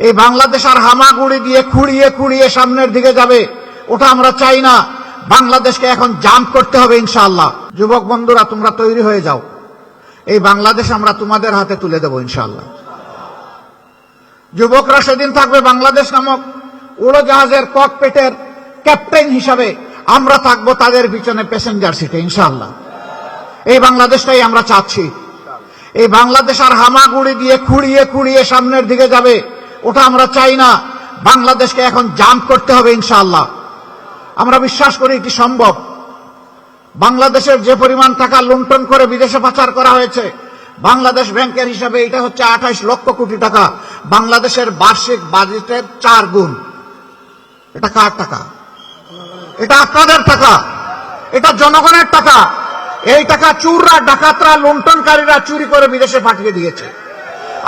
এই বাংলাদেশ আর হামাগুড়ি দিয়ে খুঁড়িয়ে খুঁড়িয়ে সামনের দিকে যাবে, ওটা আমরা চাই না। বাংলাদেশকে এখন জাম্প করতে হবে ইনশাআল্লাহ। যুবক বন্ধুরা, তোমরা তৈরি হয়ে যাও, এই বাংলাদেশ আমরা তোমাদের হাতে তুলে দেব ইনশাআল্লাহ। যুবকরা সেদিন থাকবে বাংলাদেশ নামক উড়োজাহাজের ককপিটের ক্যাপ্টেন হিসাবে, আমরা থাকবো তাদের পিছনে প্যাসেঞ্জার সিটে ইনশাআল্লাহ। এই বাংলাদেশটাই আমরা চাচ্ছি। এই বাংলাদেশ আর হামাগুড়ি দিয়ে খুঁড়িয়ে খুঁড়িয়ে সামনের দিকে যাবে, ওটা আমরা চাই না। বাংলাদেশকে এখন জাম্প করতে হবে ইনশাআল্লাহ। আমরা বিশ্বাস করি এটি সম্ভব। বাংলাদেশের যে পরিমাণ টাকা লুণ্ঠন করে বিদেশে পাচার করা হয়েছে, বাংলাদেশ ব্যাংকের হিসাবে এটা হচ্ছে 28 লক্ষ কোটি টাকা, বাংলাদেশের বার্ষিক বাজেটের 4 গুণ। এটা কার টাকা? এটা আপনাদের টাকা, এটা জনগণের টাকা। এই টাকা চোররা, ডাকাতরা, লুণ্ঠনকারীরা চুরি করে বিদেশে পাঠিয়ে দিয়েছে।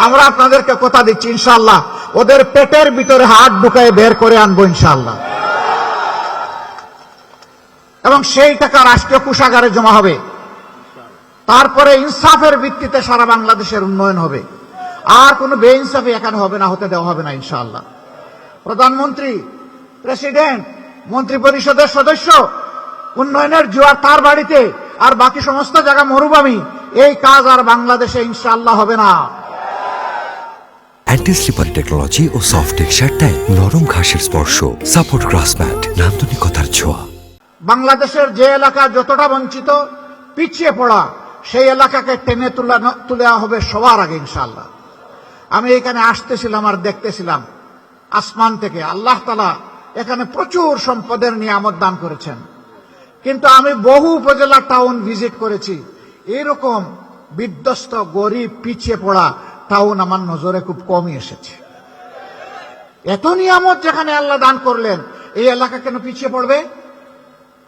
আমরা আপনাদেরকে কথা দিচ্ছি ইনশাআল্লাহ ওদের পেটের ভিতরে হাত ঢুকায় বের করে আনবো ইনশাআল্লাহ, এবং সেই টাকা রাষ্ট্রীয় কোষাগারে জমা হবে। তারপরে ইনসাফের ভিত্তিতে সারা বাংলাদেশের উন্নয়ন হবে। আর কোনো বেইনসাফি এখানে হবে না, হতে দেওয়া হবে না ইনশাআল্লাহ। প্রধানমন্ত্রী, প্রেসিডেন্ট, মন্ত্রী পরিষদের সদস্য, উন্নয়নের জোয়ার তার বাড়িতে, আর বাকি সমস্ত জায়গা মরুভূমি। এই কাজ আর বাংলাদেশে ইনশাআল্লাহ হবে না। অ্যান্টি-স্লিপারি টেকনোলজি ও সফট টেক্সচার টাইল, নরম ঘাসের স্পর্শ, সাপোর্ট গ্রাস ম্যাট, নান্দনিকতার ছোঁয়া। বাংলাদেশের যে এলাকা যতটা বঞ্চিত, পিছিয়ে পড়া, সেই এলাকাকে টেনে তুলে হবে সবার আগে ইনশাআল্লাহ। আমি এখানে আসতেছিলাম আর দেখতেছিলাম আসমান থেকে আল্লাহ তাআলা এখানে প্রচুর সম্পদের নিয়ামত দান করেছেন, কিন্তু আমি বহু উপজেলা টাউন ভিজিট করেছি, এরকম বিধ্বস্ত, গরিব, পিছিয়ে পড়া টাউন আমার নজরে খুব কমই এসেছে। এত নিয়ামত যেখানে আল্লাহ দান করলেন, এই এলাকা কেন পিছিয়ে পড়বে?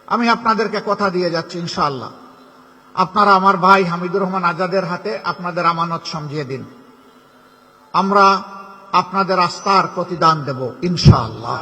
আমি আপনাদেরকে কথা দিয়ে যাচ্ছি ইনশাআল্লাহ, আপনারা আমার ভাই হামিদুর রহমান আজাদের হাতে আপনাদের আমানত সমঝিয়ে দিন। আমরা আপনাদের আস্থার প্রতিদান দেব ইনশাআল্লাহ।